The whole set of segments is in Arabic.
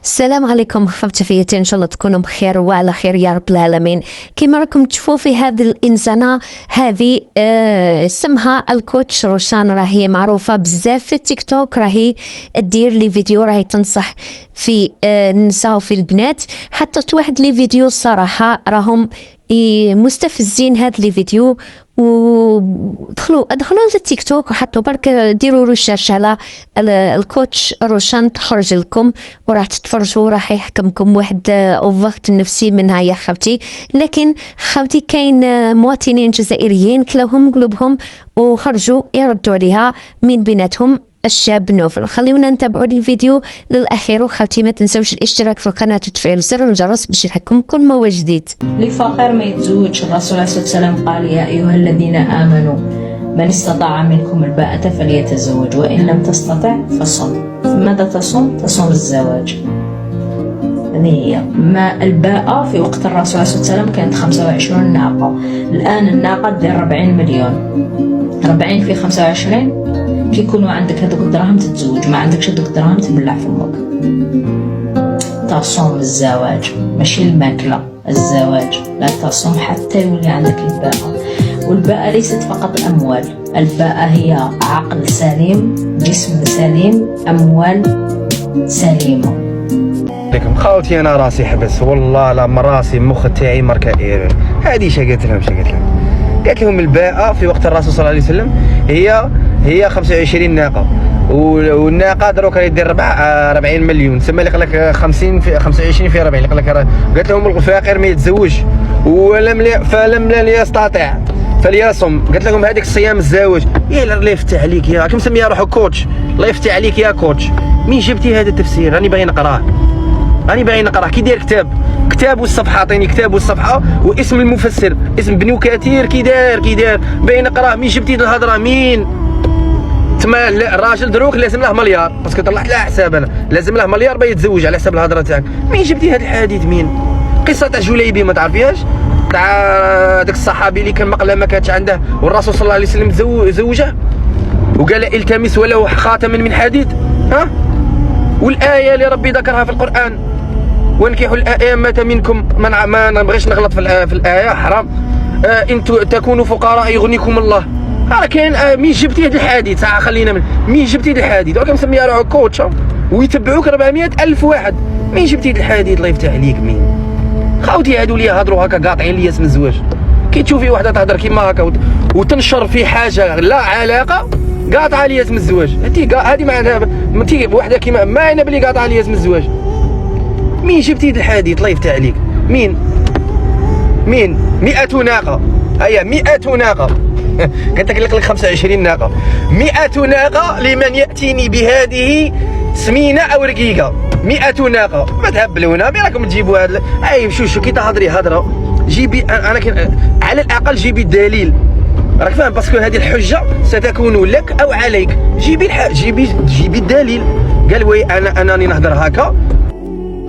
السلام عليكم خفتفيتي، ان شاء الله تكونوا بخير وعلى خير يا رب العالمين. كما راكم تشوفوا في هذه الانسانه هذه اسمها الكوتش روشان، راهي معروفه بزاف في التيك توك، راهي دير لي فيديو، راهي تنصح في النساء وفي البنات، حطت واحد لي فيديو الصراحه راهم مستفزين. هاد لي فيديو ودخلوا للتيك توك وحطوا برك ديروا ريشيرش على الكوتش روشان تخرج لكم وراح تتفرجوا، راح يحكمكم واحد الضغط النفسي منها يا خالتي. لكن خالتي كاين مواطنين جزائريين كلاهم قلوبهم وخرجوا يردوا عليها، من بيناتهم الشاب نوفل. خليونا نتابعوا الفيديو للاخير، وخالتي ما تنسوش الاشتراك في القناه وتفعيل زر الجرس باش يلحقكم كل ما هو جديد. لفقير ما يتزوجش. الرسول عليه الصلاه والسلام قال: يا ايها الذين امنوا من استطاع منكم الباءة فليتزوج وان لم تستطع فصم. ماذا تصوم؟ تصوم الزواج. هذه هي. ما الباءة في وقت الرسول عليه الصلاه والسلام كانت 25 ناقه، الان الناقه دير 40 مليون. 40 في 25 كي يكونوا عندك هذوك الدراهم تتزوج، ما عندكش هذوك الدراهم تبلع فمك. تصوم الزواج ماشي الماكله، الزواج لا تصوم حتى يولي عندك الباءة. والباءة ليست فقط اموال، الباءة هي عقل سليم، جسم سليم، اموال سليمه. لكم خاوتي انا راسي حبس والله، لا راسي مخ تاعي مركا هذه شقت لهم قالت لهم الباءة في وقت الرسول صلى الله عليه وسلم هي 25 ناقه، والناقه دروك يدير 40 مليون. تسمى اللي قال لك 50 في 25 في 40 قال لك. قالت لهم الفقير ما يتزوج فلم يستطع فليصم. قالت لهم هذيك الصيام الزواج. يا الله يفتح عليك، يا راك مسميها روحك كوتش، الله يفتح عليك يا كوتش. مين جبتي هذا التفسير؟ راني باغي نقراه، كي داير كتاب والصفحه، عطيني كتاب والصفحه واسم المفسر، اسم بنو كثير كي داير باغي نقراه. مين جبتي الهضره؟ مين تما الراجل دروك لازم له مليار، باسكو طلعت له حساب انا لازم له مليار باغي يتزوج على حساب الهضره تاعك. مين جبتي هذا الحديث؟ مين قصه تاع جليبي ما تعرفيهاش؟ تاع داك الصحابي اللي كان مقله ما كانتش عنده والرسول صلى الله عليه وسلم زوجه وقال التمس ولو خاتما من حديد. ها، والايه اللي ربي ذكرها في القران: وانكحوا الائمه منكم. ما نبغيش نغلط في الايه، حرام. ان تكونوا فقراء يغنيكم الله. كاين مين جبتي هذا الحديث؟ خلينا من مين جبتي هذا الحديث؟ راك مسميها روحك كوتش ويتبعوك 400,000 واحد. مين جبتي هذا الحديث؟ الله يفتح عليك. مين خاوتي هادو اللي يهضروا هكا قاطعين لي اسم الزواج؟ كي تشوفي وحده تهضر كيما هكا وتنشر في حاجه لا علاقه، قاطعه لي اسم الزواج. هذه معناتها وحده كيما ما انا بلي قاطعه لي اسم الزواج. مين جبتي هذا الحديث؟ الله يفتح عليك. مين 100 ناقه، هيا 100 ناقه. قلت لك 25 ناقه، 100 ناقه لمن ياتيني بهذه سمينه او رقيقه. 100 ناقه، ما تهبلونا. مين راكم تجيبوا هذا؟ اي شو كي تهضري هضره جيبي، انا على الاقل جيبي الدليل، راك فاهم؟ باسكو هذه الحجه ستكون لك او عليك. جيبي الدليل. قال وي انا راني نهضر هكا.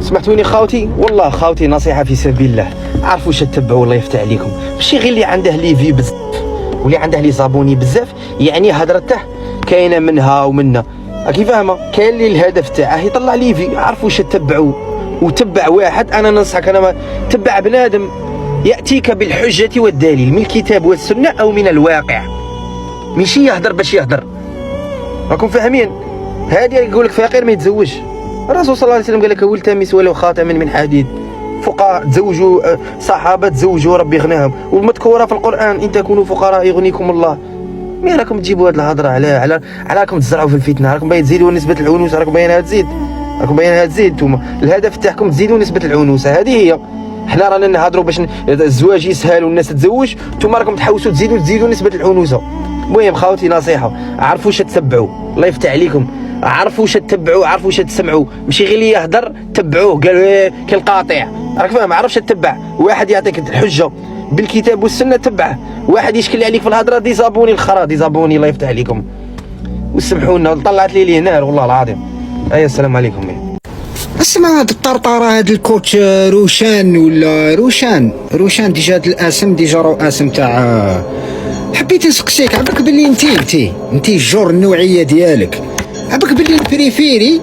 سمحتوني خاوتي، والله خاوتي نصيحه في سبيل الله، عرفوا واش تتبعوا الله يفتح عليكم. ماشي غير اللي عنده لي في بزاف واللي عنده لي زابوني بزاف يعني هضرته كاينه منها ومنا، راكي فاهمه؟ كاين اللي الهدف تاعه يطلع لي في. عرفوا واش تتبعوا، وتبع واحد. انا ننصحك، انا تبع بنادم ياتيك بالحجه والدليل من الكتاب والسنه او من الواقع، ماشي يهضر باش يهضر. راكم فاهمين؟ هذه يقول لك فقير ما يتزوجش. الرسول صلى الله عليه وسلم قال لك: والتمس ولو خاتما من حديد. فقراء تزوجوا، صحابه تزوجوا ربي يغنيهم، والمذكوره في القران: ان تكونوا فقراء يغنيكم الله. مين راكم تجيبوا هذه الهضره؟ على راكم تزرعوا في الفتنه، راكم باين تزيدوا نسبه العنوسه، راكم باينها تزيد نتوما. الهدف تاعكم تزيدوا نسبه العنوسه. هذه هي. حنا رانا نهضروا باش الزواج يسهل والناس تتزوج، نتوما راكم تحوسوا تزيدوا نسبه العنوسه. المهم خاوتي نصيحه، عرفوا واش تتبعوا، الله يفتح عليكم. عرفوا واش تتبعوا، عرفوا واش تسمعوا، ماشي غير اللي يهضر تبعوه. قال كالقاطع، راك فاهم؟ عرف واش تتبع. واحد يعطيك الحجه بالكتاب والسنه تبعه، واحد يشكل عليك في الهضره ديزابوني الخرا ديزابوني. الله يفتح عليكم وسمحوا لنا، طلعت لي هنا والله العظيم. السلام عليكم. اسمع هاد الطرطاره، هاد الكوتش روشان ولا روشان ديجا هاد الاسم ديجا راهو اسم تاع. حبيت نسقسيك، عباك بلي انت الجور النوعيه ديالك، عباك بلي البريفيري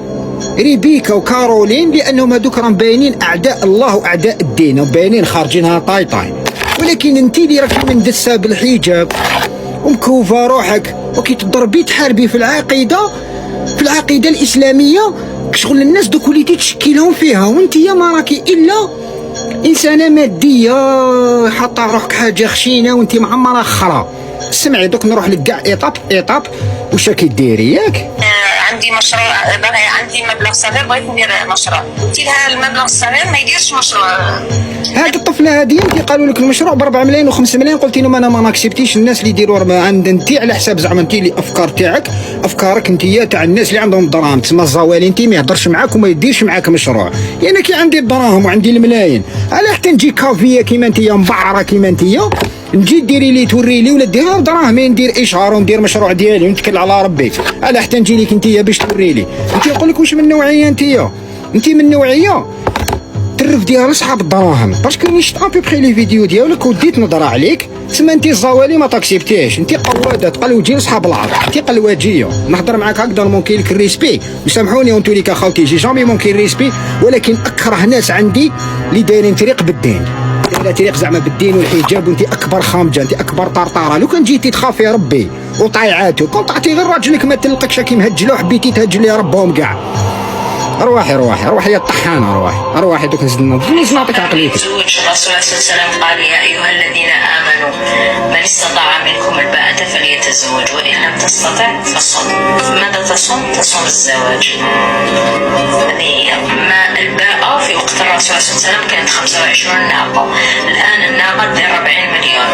ريبيكا وكارولين، لانهم هذوك راهم باينين اعداء الله واعداء الدين وباينين خارجينها طاي طاي. ولكن انت اللي راكي مندسه بالحجاب ومكوفه روحك وكي تضربي تحاربي في العقيده الاسلاميه، شغل الناس دوك وليتي تشكيلهم فيها، وانت ما راكي الا انسانه ماديه حاطه روحك حاجه خشينه وانت معمره خرا. سمعي دوك نروح لك كاع ايطاب واش راكي ديري ياك؟ عندي مشروع، عندي مبلغ صغير بغيت ندير مشروع، قلت لها المبلغ الصغير ما يديرش مشروع. هاد الطفله هادي انت قالوا لك المشروع ب 4 ملايين و5 ملايين، قلتي لهم انا ما ناكسبتيش الناس اللي يديروا عند انت على حساب زعما انت اللي افكار تاعك افكارك انت تاع الناس اللي عندهم دراهم، تسمى الزوالي انت ما يهضرش معاك وما يديرش معاك مشروع. يعني كي عندي الدراهم وعندي الملايين على حتى نجي كافيه كيما انت مبعره كيما انت نجي ديري لي توري لي ولا ديرها بدراهمي ندير اشهار وندير مشروع ديالي ونتكل على ربي، على حتى نجي لك انت باش توري لي. انت نقول لك واش من نوعيه انت من نوعيه ترف ديال اصحاب الدراهم، باسكو ني شفت ابيبخي لي فيديو ديالك وديت نظره عليك تسمى انت الزوالي ما تاكسبتيش، انت قواده تقلوجي لصحاب العرض، انت قلواجيه. نهضر معاك هكذا ممكن لك الريسبي وسامحوني وانتو لي كاخوتي جي جامي ممكن الريسبي، ولكن اكره ناس عندي اللي دايرين طريق بالدين، دايره طريق زعما بالدين والحجاب، وانت اكبر خامجه، انت اكبر طرطاره. لو كان جيتي تخافي ربي وطايعاتو كنت تعطي غير راجلك ما تلقكش كي مهجله وحبيتي تهجلي ربهم كاع. روحي يا الطحانه، روحي دوك نزيد نعطيك عقليتك. الرسول صلى الله عليه وسلم قال يا ايها الذين امنوا من استطاع منكم الباءة فليتزوج وان لم تستطع فصم. ماذا تصوم؟ تصوم الزواج. هذه ما الباءة في وقت الرسول صلى الله عليه وسلم كانت 25 ناقة، الان الناقة دير 40 مليون،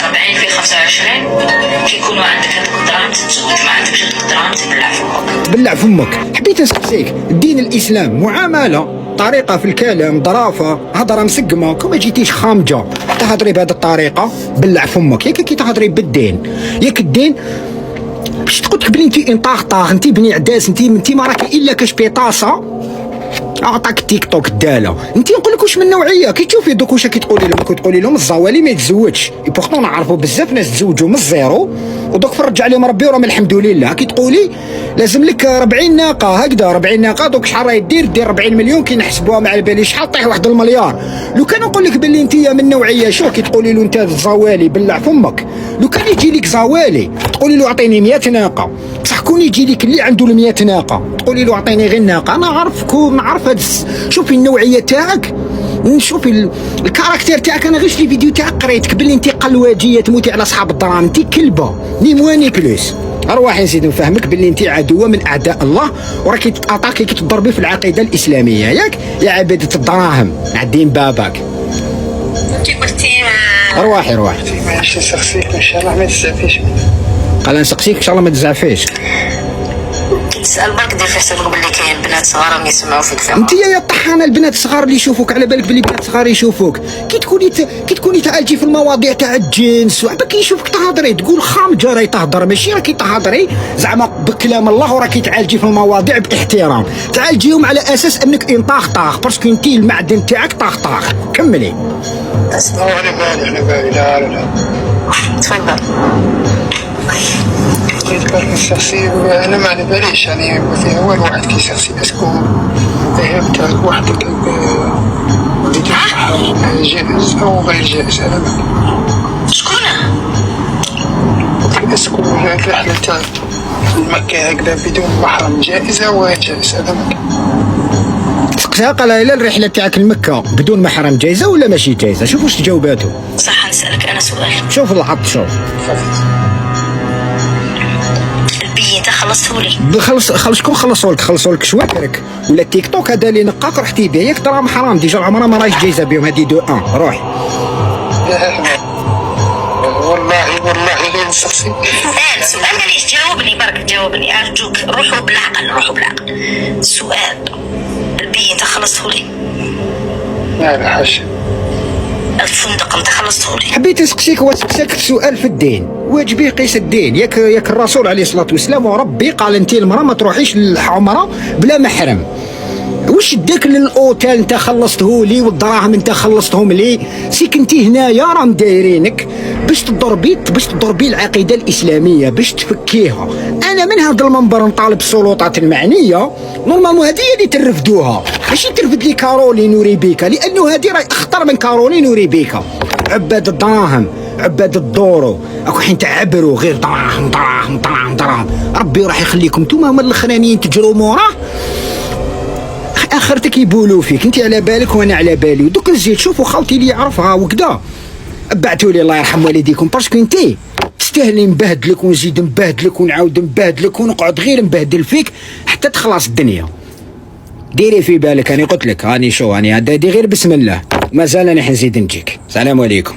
40 في 25 كيكونوا عندك هذوك الدراهم تتزوج، ما عندكش هذوك الدراهم تبلع فمك. بلع فمك. حبيت نسقسيك دين الاسلام معامله طريقه في الكلام ظرافه هضره مسقمه، كون ما جيتيش خامجه تهضري بهذه الطريقه بلع فمك. ياك كي تهضري بالدين، ياك الدين باش تقولك بلي انت انطاغ انت بني عداس، انت ما راكي الا كشبيطاسه اعطاك تيك توك الداله. انت نقول لك واش من نوعيه كي تشوفي دوك واش كتقولي لهم؟ كتقولي لهم الزوالي ما يتزوجش، بورتون نعرفوا بزاف ناس تزوجوا من الزيرو ودوك فرج عليهم ربي وراهم الحمد لله. كي تقولي لازم لك 40 ناقه هكذا 40 ناقه دوك شحال راهي دير 40 مليون كي نحسبوها مع بالي شحال طيح 1 المليار. لو كان نقول لك باللي انت من نوعيه شو كي تقولي له انت الزوالي بلع فمك، لو كان يجي لك زوالي تقولي له اعطيني 100 ناقه، بصح كون يجي لك اللي عنده 100 ناقه تقولي له اعطيني غير ناقه. انا نعرف هاد شوفي النوعيه تاعك، نشوفي الكاركتير تاعك. انا غير في الفيديو تاعك قريتك باللي انت قلواجيه تموتي على اصحاب الدراهم، انت كلبه ني مواني بلوس. ارواحي نزيد نفهمك باللي انت عدوه من اعداء الله وراكي تاتاكي كي تضربي في العقيده الاسلاميه ياك يا عباده الدراهم مع الدين باباك. انت قلتي روحي ماشي نسقسيك ان شاء الله ما تزعفيش. قال نسقسيك ان شاء الله ما تزعفيش. تسال برك دير في حسابك باللي كاين بنات صغار يسمعوا فيك فيهم. انت يا طحانه البنات الصغار اللي يشوفوك على بالك باللي بنات صغار يشوفوك كي تكوني تعالجي في المواضيع تاع الجنس وعبا كي يشوفك تهضري تقول خامجه راهي تهضر، ماشي راكي تهضري زعما بكلام الله وراكي تعالجي في المواضيع باحترام، تعالجيهم على اساس انك طاغ باسكو انت المعدن تاعك طاغ. كملي. على بالي لا تفضل. بغيت برك نسقسي، انا ما على باليش يعني فيها والو واحد كيسقسي اسكو ذهب تاع وحدك جائز او غير جائز. انا ما شكون اسكو الرحله تاع مكة هكذا بدون محرم جائزه وغير جائزه؟ انا ما سقسيها قال لها الرحله تاعك لمكه بدون محرم جايزه ولا ماشي جايزه؟ شوف واش تجاوباتو. صح نسالك انا سؤال. شوف العط شوف انت خلصتولي. خلص شكون خلصوا لك شواكرك ولا تيك توك هذا اللي نقاك رحتي به ياك دراهم حرام ديجا العمره ما راهيش جايزه بهم هذه 2 روح. والله غير نسقسي. سؤال مانيش جاوبني برك جاوبني ارجوك. روحوا بالعقل. السؤال البي انت خلصتولي؟ لا حاجه. الفندق انت خلصتولي؟ حبيت نسقسيك وسقسيك سؤال في الدين، واجبي قيس الدين. ياك الرسول عليه الصلاه والسلام وربي قال انت المراه ما تروحيش للعمره بلا محرم. واش داك للاوتيل انت خلصته لي والدراهم انت خلصتهم لي؟ سيك انت هنايا راهم دايرينك باش تضربي العقيده الاسلاميه، باش تفكيها. انا من هذا المنبر نطالب السلطات المعنيه نورمالمون هذه هي اللي ترفدوها، ماشي ترفد لي كارولين وريبيكا، لانه هذه راهي اخطر من كارولين وريبيكا. عباد الدراهم، عباد الدورو، راكو حين تعبروا غير دراهم دراهم دراهم دراهم. ربي راح يخليكم نتوما هما الاخرانيين تجروا موراه، اخرتك يبولوا فيك. انت على بالك وانا على بالي. ودوك نزيد شوفوا خالتي اللي يعرفها وكذا، بعتوا لي الله يرحم والديكم، باسكو انت تستاهلي نبهدلك ونزيد نبهدلك ونعاود نبهدلك ونقعد غير نبهدل فيك حتى تخلص الدنيا. ديري في بالك، انا قلت لك راني شو راني هادي غير بسم الله، مازال انا حنزيد نجيك. السلام عليكم.